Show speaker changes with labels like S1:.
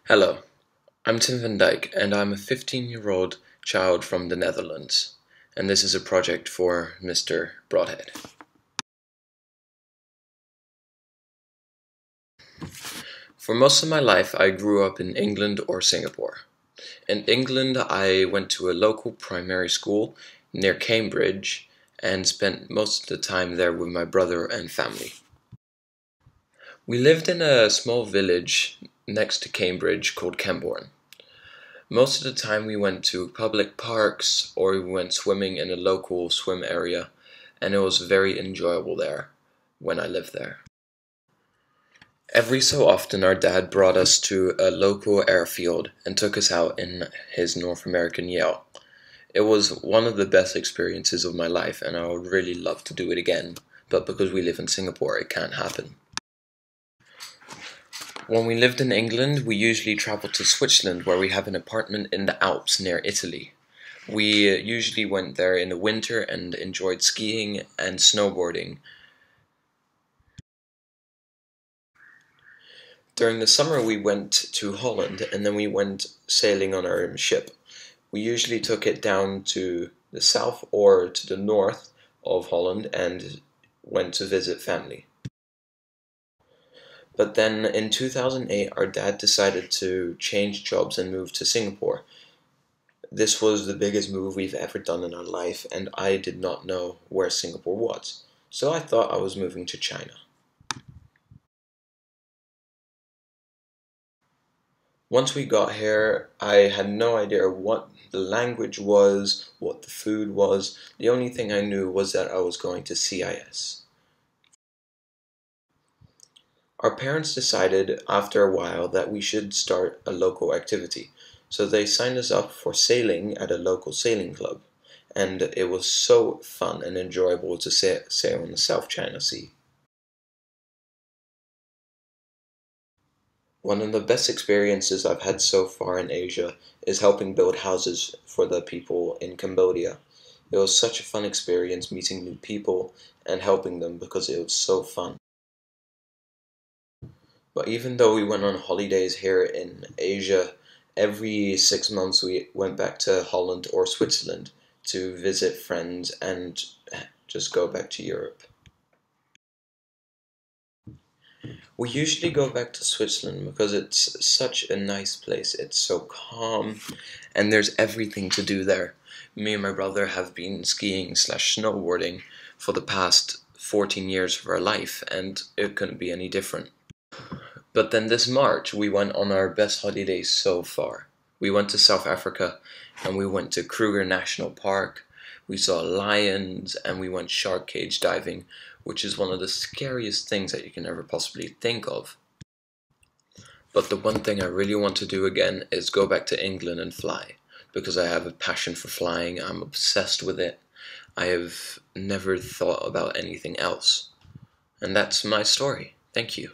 S1: Hello, I'm Tim van Dijk, and I'm a 15-year-old child from the Netherlands, and this is a project for Mr. Broadhead. For most of my life, I grew up in England or Singapore. In England, I went to a local primary school near Cambridge and spent most of the time there with my brother and family. We lived in a small village next to Cambridge called Camborne. Most of the time we went to public parks or we went swimming in a local swim area, and it was very enjoyable there when I lived there. Every so often our dad brought us to a local airfield and took us out in his North American Yale. It was one of the best experiences of my life, and I would really love to do it again, but because we live in Singapore it can't happen. When we lived in England, we usually traveled to Switzerland, where we have an apartment in the Alps near Italy. We usually went there in the winter and enjoyed skiing and snowboarding. During the summer we went to Holland, and then we went sailing on our ship. We usually took it down to the south or to the north of Holland and went to visit family. But then in 2008, our dad decided to change jobs and move to Singapore. This was the biggest move we've ever done in our life, and I did not know where Singapore was. So I thought I was moving to China. Once we got here, I had no idea what the language was, what the food was. The only thing I knew was that I was going to CIS. Our parents decided after a while that we should start a local activity, so they signed us up for sailing at a local sailing club, and it was so fun and enjoyable to sail on the South China Sea. One of the best experiences I've had so far in Asia is helping build houses for the people in Cambodia. It was such a fun experience meeting new people and helping them because it was so fun. But even though we went on holidays here in Asia, every 6 months we went back to Holland or Switzerland to visit friends and just go back to Europe. We usually go back to Switzerland because it's such a nice place. It's so calm and there's everything to do there. Me and my brother have been skiing/snowboarding for the past 14 years of our life, and it couldn't be any different. But then this March, we went on our best holiday so far. We went to South Africa, and we went to Kruger National Park. We saw lions, and we went shark cage diving, which is one of the scariest things that you can ever possibly think of. But the one thing I really want to do again is go back to England and fly, because I have a passion for flying. I'm obsessed with it. I have never thought about anything else. And that's my story. Thank you.